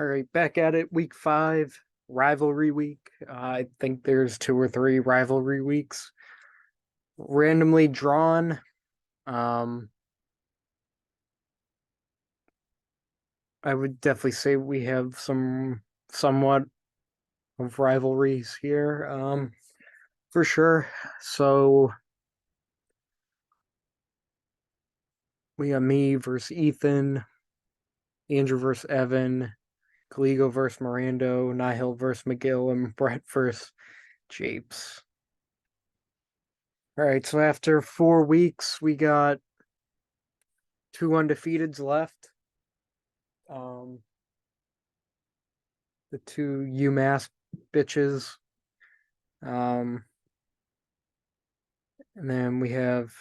All right, back at it, week 5, rivalry week. I think there's 2 or 3 rivalry weeks randomly drawn. Um, I would definitely say we have some somewhat of rivalries here, for sure. So we got me versus Ethan, Andrew versus Evan, Kaligo versus Mirando, Nihil versus McGill, and Brett versus Japes. All right, so after 4 weeks, we got 2 undefeateds left. Um, the 2 UMass bitches. Um, and then we have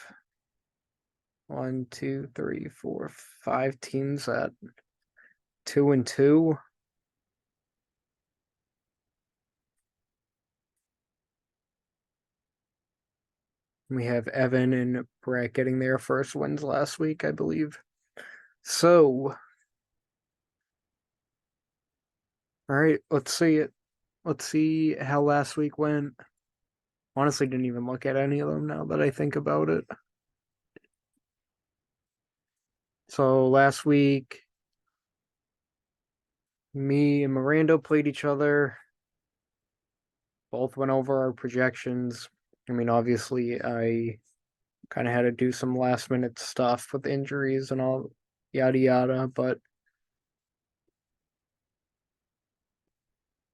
1, 2, 3, 4, 5 teams at 2-2. We have Evan and Brett getting their first wins last week, I believe. So, all right, let's see it. Let's see how last week went. Honestly, didn't even look at any of them now that I think about it. So last week, me and Mirando played each other. Both went over our projections. I mean, obviously, I kind of had to do some last minute stuff with injuries and all, yada yada, but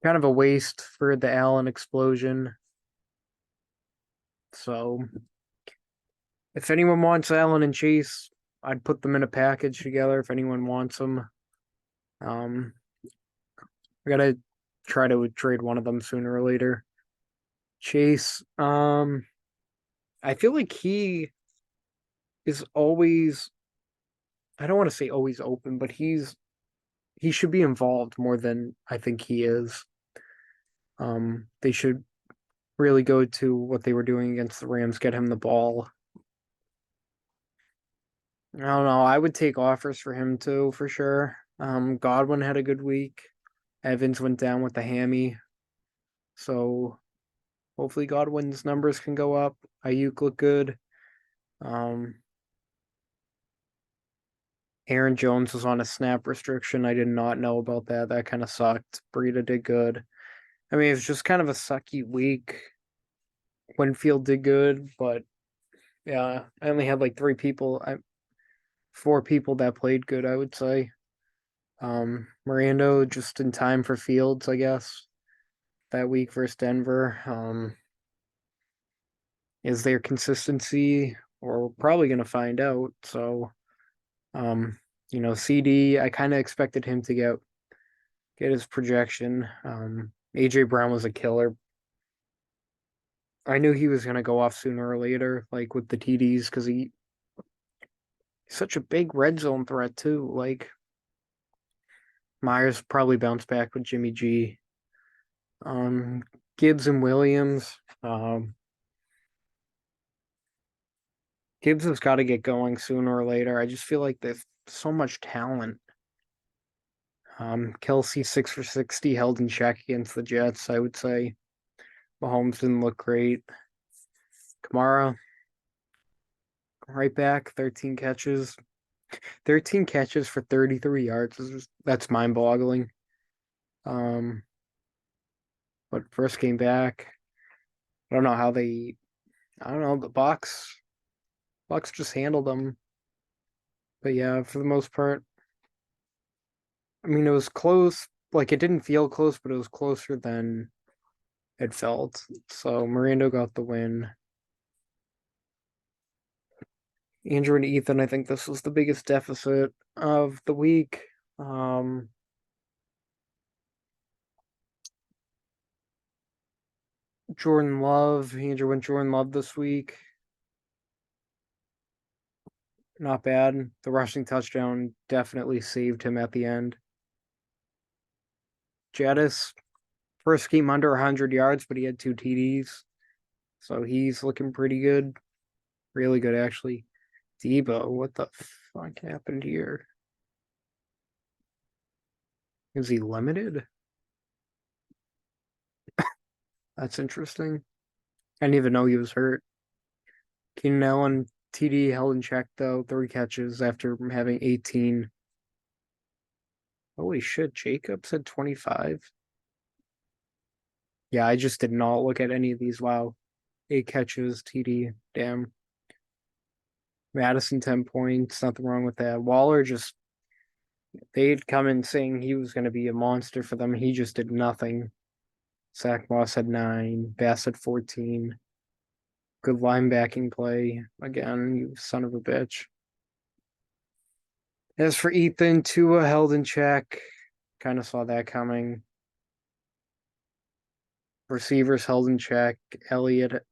kind of a waste for the Allen explosion. So, if anyone wants Allen and Chase, I'd put them in a package together if anyone wants them. Um, I gotta try to trade one of them sooner or later. Chase, I feel like he is always, I don't want to say always open, but he should be involved more than I think he is. They should really go to what they were doing against the Rams, get him the ball. I don't know. I would take offers for him too, for sure. Godwin had a good week. Evans went down with the hammy. So hopefully Godwin's numbers can go up. Ayuk looked good. Um, Aaron Jones was on a snap restriction. I did not know about that. That kind of sucked. Breida did good. I mean, it was just kind of a sucky week. Winfield did good, but yeah, I only had like 4 people that played good, I would say. Mirando just in time for Fields, I guess, that week versus Denver. Is there consistency? We're probably gonna find out. So, um, CD, I kind of expected him to get his projection. AJ Brown was a killer. I knew he was gonna go off sooner or later, like with the TDs, because he's such a big red zone threat too. Like Myers probably bounced back with Jimmy G. Um, Gibbs and Williams. Gibbs has got to get going sooner or later. I just feel like there's so much talent. Kelsey 6 for 60 held in check against the Jets. I would say Mahomes didn't look great. Kamara right back, 13 catches for 33 yards. That's mind-boggling. Um, but first game back, I don't know how they. I don't know, the Bucks just handled them. But yeah, for the most part, I mean, it was close. Like it didn't feel close, but it was closer than it felt. So Mirando got the win. Andrew and Ethan, I think this was the biggest deficit of the week. Um, Jordan Love, Andrew went Jordan Love this week. Not bad. The rushing touchdown definitely saved him at the end. Jadis, first game under 100 yards, but he had 2 TDs. So he's looking pretty good. Really good, actually. Debo, what the fuck happened here? Is he limited? That's interesting. I didn't even know he was hurt. Keenan Allen TD held in check though, 3 catches after having 18. Holy shit, Jacobs had 25. Yeah, I just did not look at any of these. Wow. 8 catches, TD. Damn. Madison 10 points. Nothing wrong with that. Waller just they'd come in saying he was going to be a monster for them. He just did nothing. Zach Moss had 9. Bass had 14. Good linebacking play. Again, you son of a bitch. As for Ethan, Tua held in check. Kind of saw that coming. Receivers held in check. Elliott,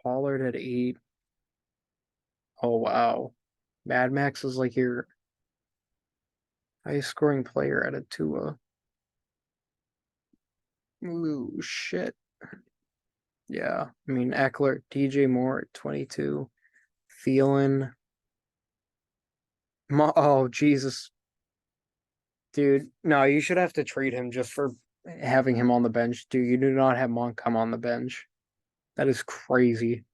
Pollard had 8. Oh, wow. Mad Max is like your highest scoring player at a Tua. Ooh, shit. Yeah. I mean, Eckler, DJ Moore at 22. Thielen. Oh, Jesus. Dude, no, you should have to trade him just for having him on the bench. Dude, you do not have Monk come on the bench. That is crazy.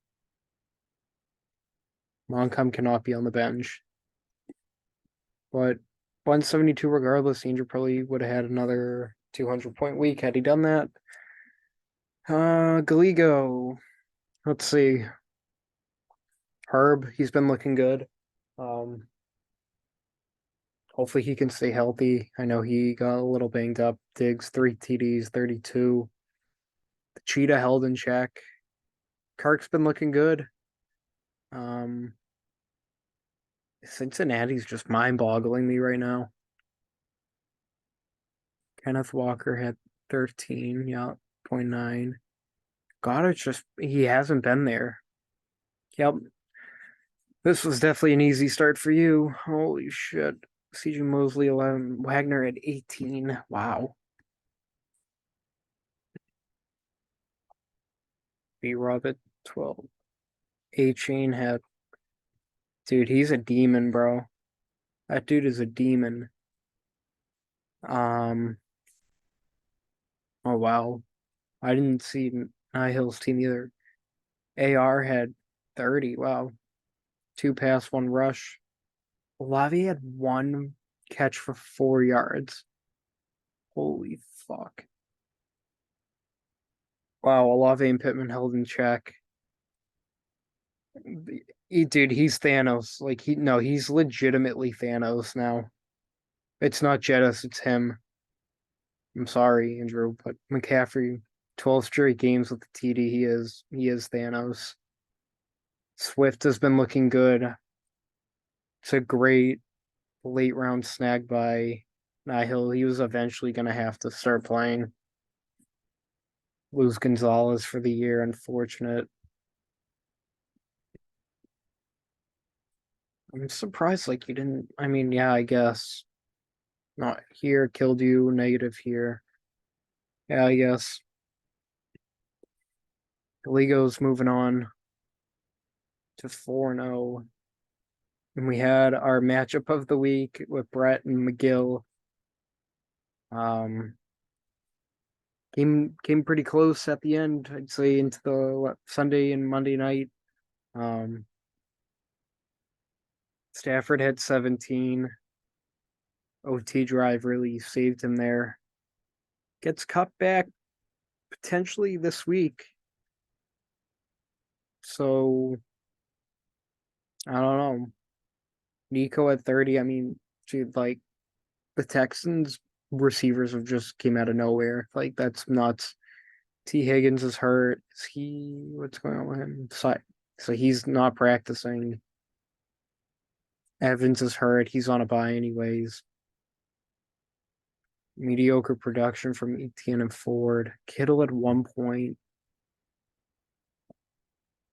Moncum cannot be on the bench. But 172 regardless, Angel probably would have had another 200-point week had he done that. Galigo. Let's see. Herb, he's been looking good. Hopefully he can stay healthy. I know he got a little banged up. Diggs, 3 TDs, 32. The Cheetah held in check. Kirk's been looking good. Cincinnati's just mind-boggling me right now. Kenneth Walker had 13, yeah, 0.9. Goddard's just he hasn't been there. Yep. This was definitely an easy start for you. Holy shit. CJ Mosley 11, Wagner at 18. Wow. B Rob at 12. A Chain had dude, he's a demon, bro. That dude is a demon. Um oh wow. I didn't see Hill's team either. AR had 30. Wow. 2 pass, 1 rush. Olave had 1 catch for 4 yards. Holy fuck. Wow, Olave and Pittman held in check. Dude, he's Thanos. Like he's legitimately Thanos now. It's not Jettis, it's him. I'm sorry, Andrew, but McCaffrey, 12 straight games with the TD, he is Thanos. Swift has been looking good. It's a great late round snag by Nihil. He was eventually gonna have to start playing. Lose Gonzalez for the year, unfortunate. I'm surprised like you didn't I mean, yeah, I guess. Not here, killed you, negative here. Yeah, I guess. Ligo's moving on to 4-0. And we had our matchup of the week with Brett and McGill. Um, came pretty close at the end, I'd say into the Sunday and Monday night. Um, Stafford had 17. OT drive really saved him there. Gets cut back potentially this week. So I don't know. Nico at 30. I mean, dude, like the Texans receivers have just came out of nowhere. Like that's nuts. T. Higgins is hurt. Is he? What's going on with him? So he's not practicing. Evans is hurt. He's on a bye anyways. Mediocre production from Etienne and Ford. Kittle at 1 point.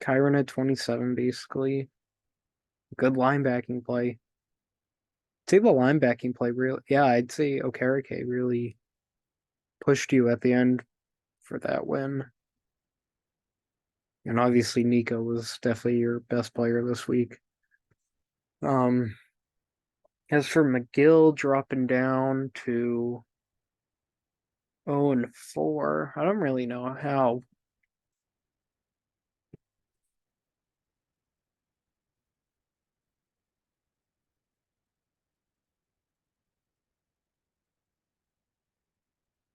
Kyron at 27, basically. Good linebacking play. Say the linebacking play really. Yeah, I'd say Okereke really pushed you at the end for that win. And obviously Nico was definitely your best player this week. As for McGill dropping down to 0-4. I don't really know how.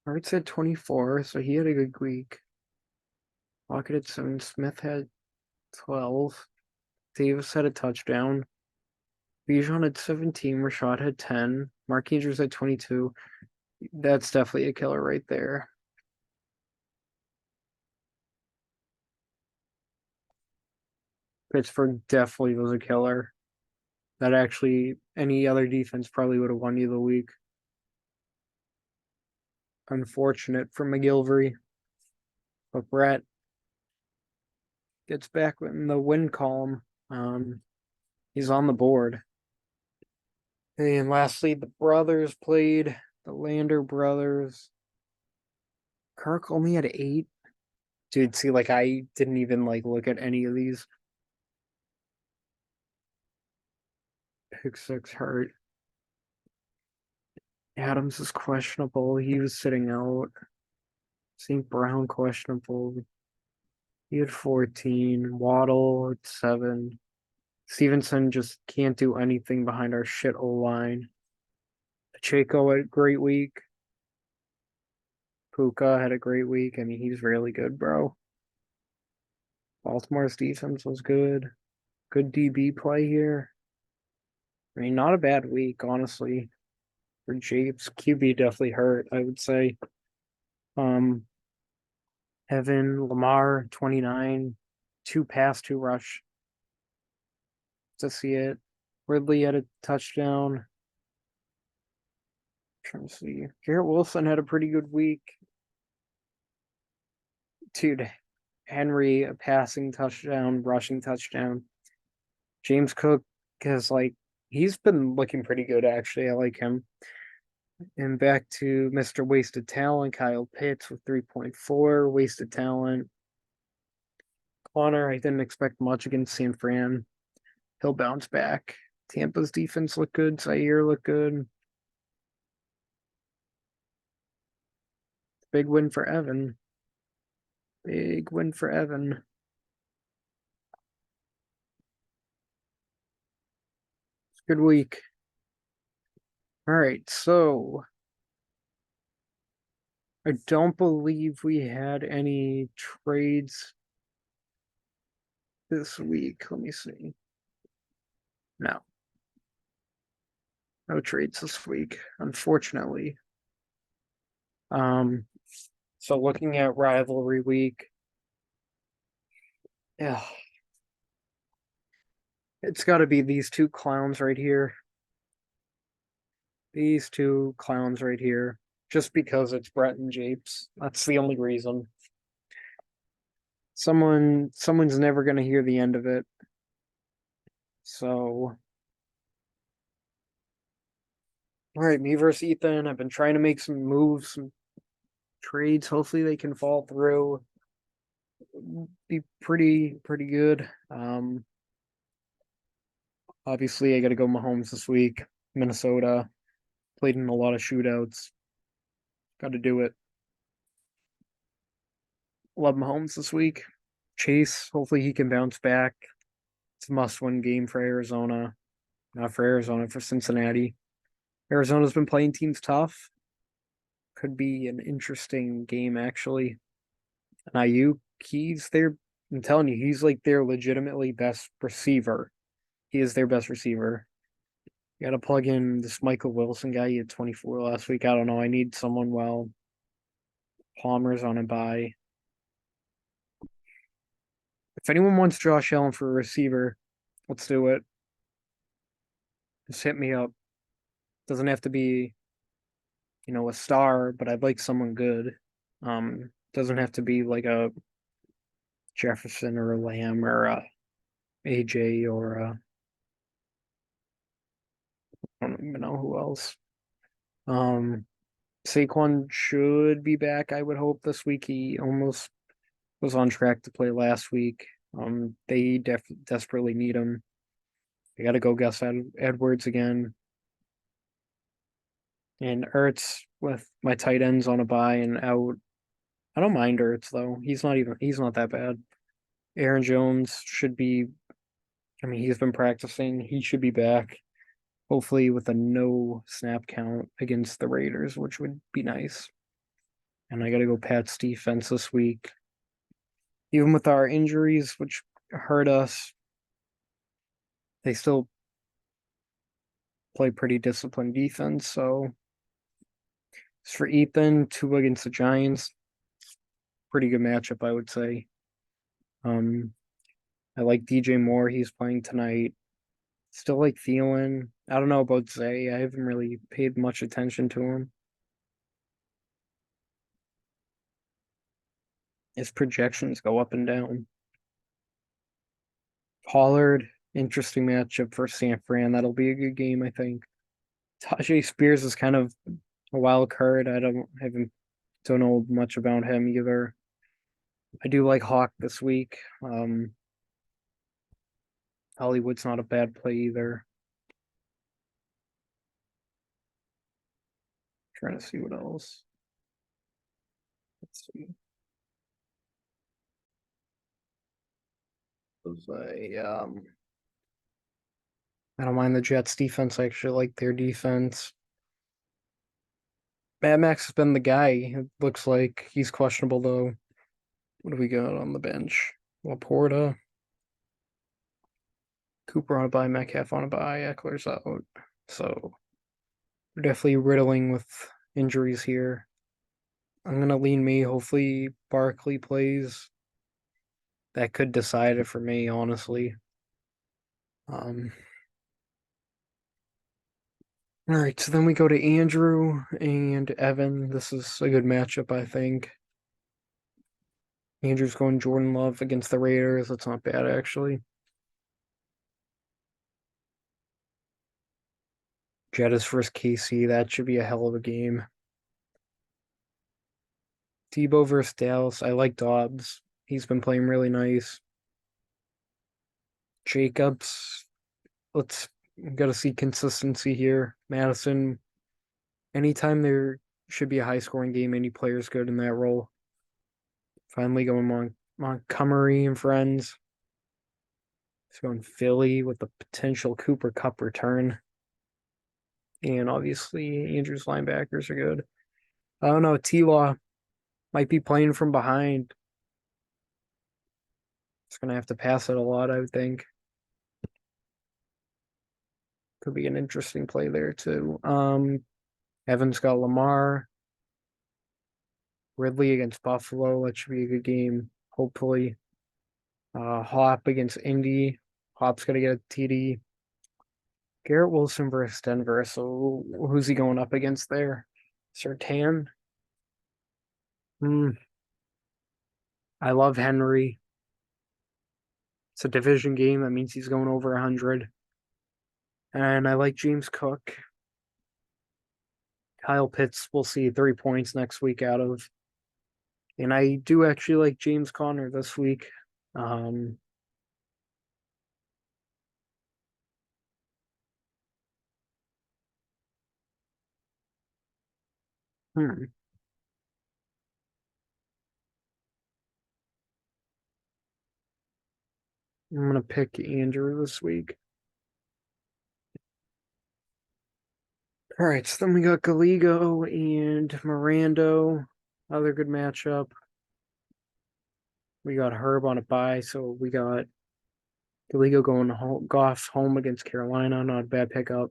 Arts at 24, so he had a good week. Lockett at 7. Smith had 12. Davis had a touchdown. Bijan had 17. Rashad had 10. Mark Andrews had 22. That's definitely a killer right there. Pittsburgh definitely was a killer. That actually, any other defense probably would have won you the week. Unfortunate for McGilvery. But Brett gets back in the win column. He's on the board. And lastly, the brothers played. The Lander brothers. Kirk only had 8. Dude, see, like I didn't even like look at any of these. Pick 6 hurt. Adams is questionable. He was sitting out. St. Brown questionable. He had 14. Waddle at 7. Stevenson just can't do anything behind our shit O line. Pacheco had a great week. Puka had a great week. I mean, he's really good, bro. Baltimore's defense was good. Good DB play here. I mean, not a bad week, honestly. For Japes, QB definitely hurt, I would say. Um, Evan, Lamar, 29, 2 pass, 2 rush. To see it. Ridley had a touchdown. Trying to see. Garrett Wilson had a pretty good week. Dude, Henry, a passing touchdown, rushing touchdown. James Cook has he's been looking pretty good actually. I like him. And back to Mr. Wasted Talent, Kyle Pitts with 3.4 wasted talent. Connor, I didn't expect much against San Fran. He'll bounce back. Tampa's defense looked good. Zaire looked good. Big win for Evan. Big win for Evan. It's a good week. All right, so I don't believe we had any trades this week. Let me see. No. No trades this week, unfortunately. Um, so looking at rivalry week, yeah, it's got to be these two clowns right here. These two clowns right here, just because it's Brett and Japes. That's the only reason. Someone's never gonna hear the end of it. So, all right, me versus Ethan. I've been trying to make some moves, some trades. Hopefully, they can fall through. Be pretty good. Obviously, I got to go Mahomes this week. Minnesota played in a lot of shootouts. Got to do it. Love Mahomes this week. Chase, hopefully he can bounce back. It's a must-win game for Arizona. Not for Arizona, for Cincinnati. Arizona's been playing teams tough. Could be an interesting game, actually. And Ayuk, I'm telling you, he's like their legitimately best receiver. He is their best receiver. You got to plug in this Michael Wilson guy. He had 24 last week. I don't know. I need someone well. Palmer's on a bye. If anyone wants Josh Allen for a receiver, let's do it. Just hit me up. Doesn't have to be, a star, but I'd like someone good. Doesn't have to be like a Jefferson or a Lamb or a AJ or I don't even know who else. Um, Saquon should be back, I would hope, this week. He almost was on track to play last week. They desperately need him. They got to go Gus Edwards again. And Ertz, with my tight ends on a bye and out. I don't mind Ertz though. He's not that bad. Aaron Jones should be. I mean, he's been practicing. He should be back. Hopefully with a no snap count against the Raiders, which would be nice. And I got to go Pats defense this week. Even with our injuries, which hurt us, they still play pretty disciplined defense. So as for Ethan, two against the Giants, pretty good matchup, I would say. Um, I like DJ Moore. He's playing tonight. Still like Thielen. I don't know about Zay. I haven't really paid much attention to him. His projections go up and down. Pollard, interesting matchup for San Fran. That'll be a good game, I think. Tajay Spears is kind of a wild card. Don't know much about him either. I do like Hawk this week. Hollywood's not a bad play either. Trying to see what else. Let's see. I don't mind the Jets defense. I actually like their defense. Mad Max has been the guy. It looks like he's questionable though. What do we got on the bench? Laporta, Cooper on a bye, Metcalf on a bye, Eckler's out. So we're definitely riddling with injuries here. I'm gonna lean me. Hopefully Barkley plays. That could decide it for me, honestly. Um, all right, so then we go to Andrew and Evan. This is a good matchup, I think. Andrew's going Jordan Love against the Raiders. That's not bad, actually. Jettis versus KC. That should be a hell of a game. Tebow versus Dallas. I like Dobbs. He's been playing really nice. Jacobs. Let's Gotta see consistency here. Madison. Anytime there should be a high scoring game, any player's good in that role. Finally going Montgomery and friends. He's going Philly with the potential Cooper Kupp return. And obviously Andrew's linebackers are good. I don't know, T-Law might be playing from behind. It's gonna have to pass it a lot, I would think. Could be an interesting play there too. Evans got Lamar. Ridley against Buffalo. That should be a good game, hopefully. Hop against Indy. Hop's gonna get a TD. Garrett Wilson versus Denver. So who's he going up against there? Sertan? Hmm. I love Henry. It's a division game. That means he's going over 100. And I like James Cook. Kyle Pitts, we'll see 3 points next week out of. And I do actually like James Conner this week. Um, hmm, I'm gonna pick Andrew this week. All right, so then we got Galigo and Mirando. Other good matchup. We got Herb on a bye, so we got Galigo going home, Goff's home against Carolina. Not a bad pickup.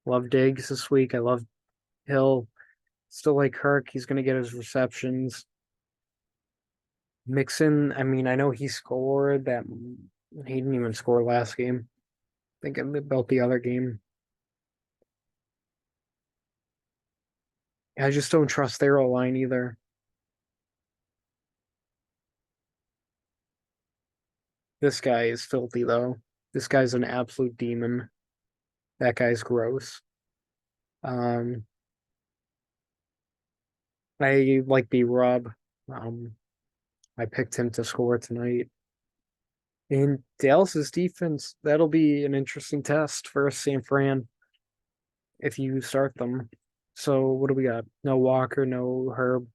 Love Diggs this week. I love Hill. Still like Kirk. He's gonna get his receptions. Mixon, I mean, I know he scored that. He didn't even score last game. Think about the other game. I just don't trust their line either. This guy is filthy though. This guy's an absolute demon. That guy's gross. Um, I like B Rob. Um, I picked him to score tonight. And Dallas's defense, that'll be an interesting test for San Fran if you start them. So what do we got? No Walker, no Herb.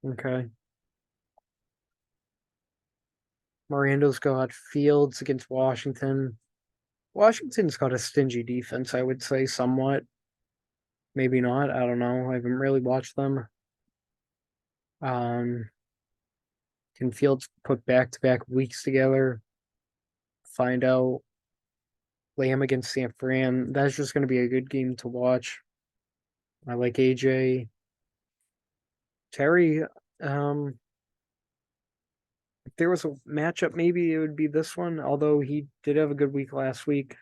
Okay. Miranda's got Fields against Washington. Washington's got a stingy defense, I would say, somewhat. Maybe not. I don't know. I haven't really watched them. Um, can Fields put back-to-back weeks together? Find out. Lamb against San Fran. That's just going to be a good game to watch. I like AJ. Terry, um, if there was a matchup, maybe it would be this one, although he did have a good week last week.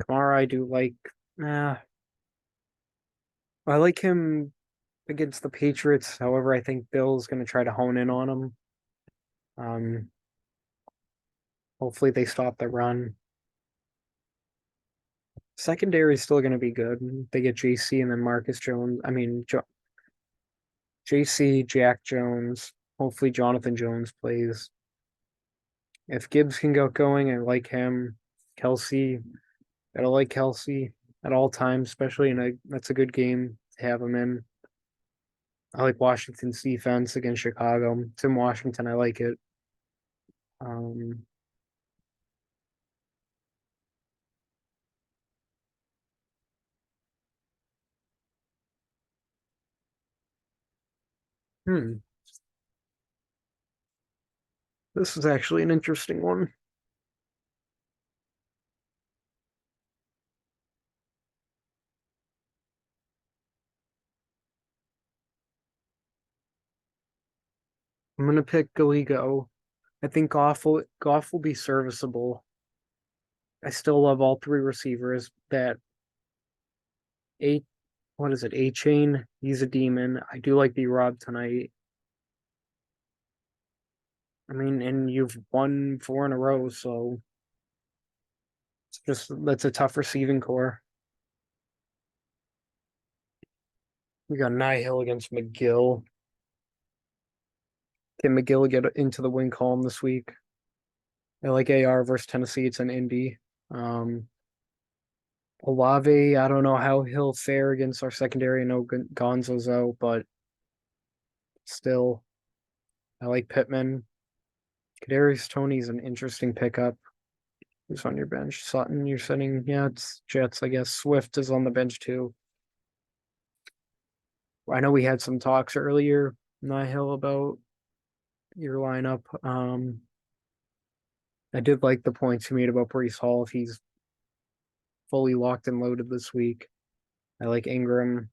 Kamara, I do like. Uh, I like him against the Patriots. However, I think Bill's going to try to hone in on him. Um, hopefully they stop the run. Secondary is still going to be good. They get JC and then Marcus Jones. I mean, JC, Jack Jones. Hopefully Jonathan Jones plays. If Gibbs can get going, I like him. Kelsey, I don't like Kelsey at all times, especially in a that's a good game to have him in. I like Washington's defense against Chicago. It's in Washington. I like it. Um, hmm. This is actually an interesting one. I'm gonna pick Galigo. I think Goff will be serviceable. I still love all three receivers. That eight, what is it? A chain. He's a demon. I do like B Rob tonight. I mean, and you've won four in a row, so it's just that's a tough receiving core. We got Nihil against McGill. Can McGill get into the win column this week? I like AR versus Tennessee. It's an Indy. Um, Olave, I don't know how he'll fare against our secondary. I know Gonzo's out, but still, I like Pittman. Kadarius Toney's an interesting pickup. Who's on your bench? Sutton, you're sitting. Yeah, it's Jets, I guess. Swift is on the bench too. I know we had some talks earlier, Nihil, about your lineup. I did like the points you made about Brees Hall if he's fully locked and loaded this week. I like Ingram.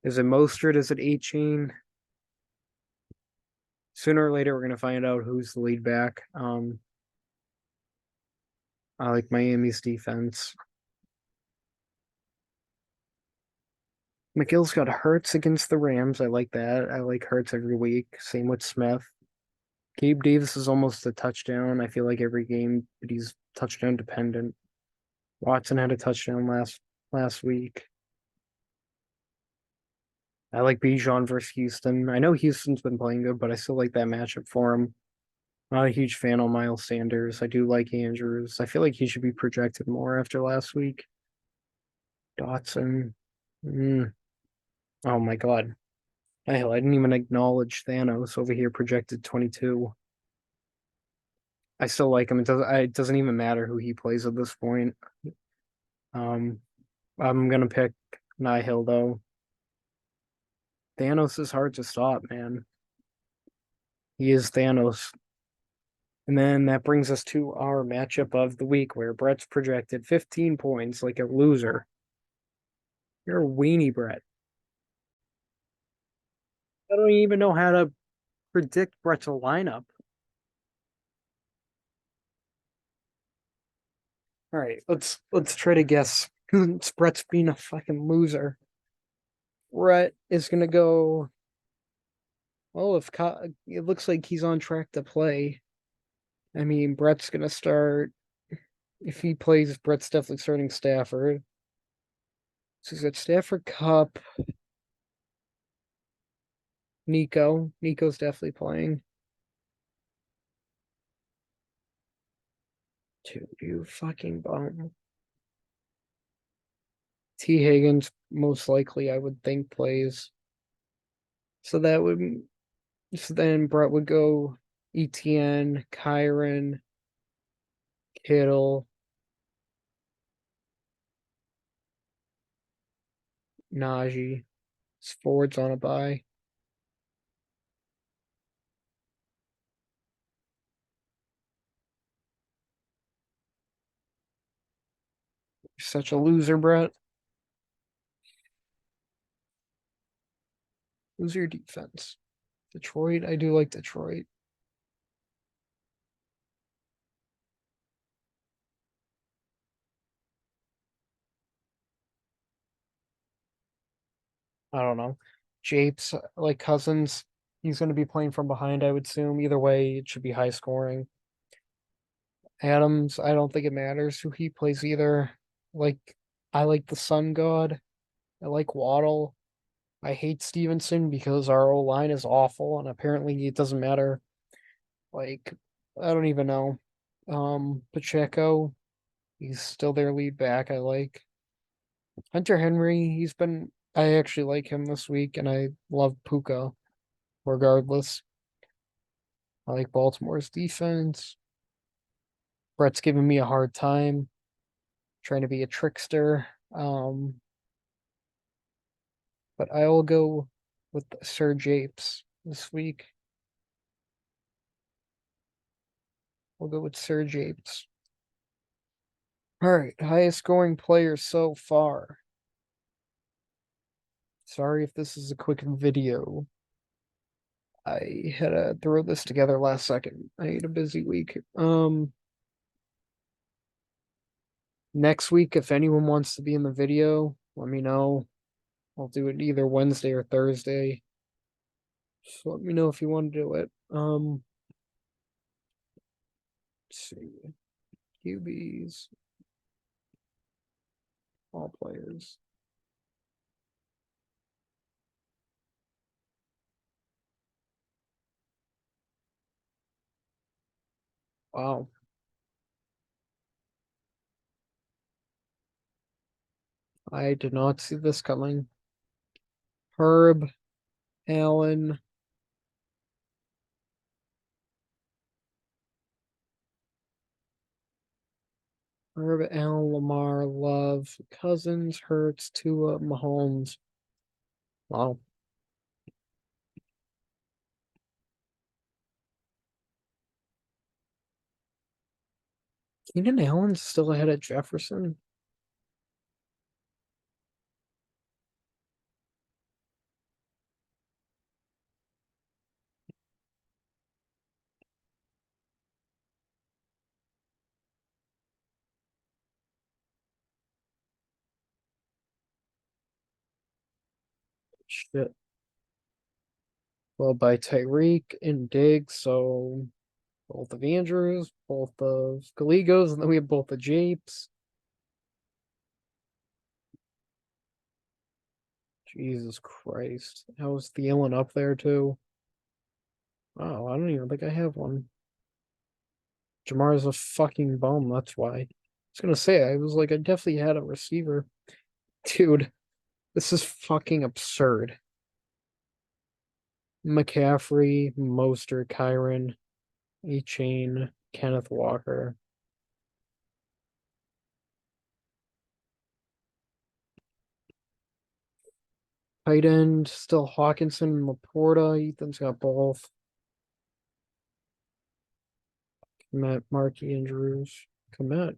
Is it Mostert? Is it A Chain? Sooner or later, we're gonna find out who's the lead back. I like Miami's defense. McGill's got Hurts against the Rams. I like that. I like Hurts every week. Same with Smith. Gabe Davis is almost a touchdown. I feel like every game, but he's touchdown dependent. Watson had a touchdown last week. I like Bijan versus Houston. I know Houston's been playing good, but I still like that matchup for him. Not a huge fan of Miles Sanders. I do like Andrews. I feel like he should be projected more after last week. Dotson. Mm. Oh my God. Hell, I didn't even acknowledge Thanos over here projected 22. I still like him. It doesn't even matter who he plays at this point. Um, I'm gonna pick Nihil though. Thanos is hard to stop, man. He is Thanos. And then that brings us to our matchup of the week where Brett's projected 15 points like a loser. You're a weenie, Brett. I don't even know how to predict Brett's lineup. All right, let's try to guess. Brett's being a fucking loser. Brett is gonna go. Well, it looks like he's on track to play. I mean, Brett's gonna start. If he plays, Brett's definitely starting Stafford. So he's got Stafford, Cup, Nico. Nico's definitely playing. Dude, you fucking bum. T. Higgins most likely I would think plays. So that would so then Brett would go ETN, Kyron, Kittle, Najee. His forwards on a bye. You're such a loser, Brett. Who's your defense? Detroit. I do like Detroit. I don't know. Japes, like Cousins, he's going to be playing from behind, I would assume. Either way, it should be high scoring. Adams, I don't think it matters who he plays either. Like, I like the Sun God. I like Waddle. I hate Stevenson because our O line is awful, and apparently it doesn't matter. Like, I don't even know. Pacheco, he's still their lead back. I like Hunter Henry. I actually like him this week, and I love Puka regardless. I like Baltimore's defense. Brett's giving me a hard time, trying to be a trickster. But I will go with Sir Japes this week. We'll go with Sir Japes. All right, highest scoring player so far. Sorry if this is a quick video. I had to throw this together last second. I had a busy week. Next week, if anyone wants to be in the video, let me know. I'll do it either Wednesday or Thursday. So let me know if you want to do it. Let's see. QBs, all players. Wow. I did not see this coming. Herb, Allen, Lamar, Love, Cousins, Hurts, Tua, Mahomes. Wow. Keenan Allen's still ahead of Jefferson. Shit. Well, by Tyreek and Diggs, so both of Andrews, both of Gallegos, and then we have both the Japes. Jesus Christ. How's Thielen up there too? Oh, I don't even think I have one. Jamar's a fucking bum, that's why. I was gonna say, I was like, I definitely had a receiver. Dude, this is fucking absurd. McCaffrey, Mostert, Kyron, Chain, Kenneth Walker. Tight end, still Hawkinson and Laporta. Ethan's got both. Matt, Markey, Andrews. Komet.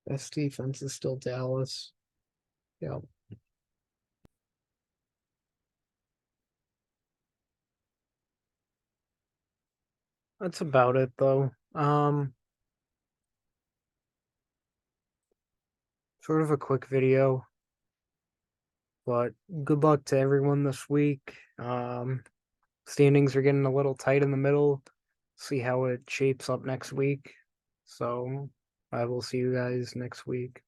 Best defense is still Dallas. Yeah. That's about it though. Sort of a quick video, but good luck to everyone this week. Standings are getting a little tight in the middle. See how it shapes up next week. So I will see you guys next week.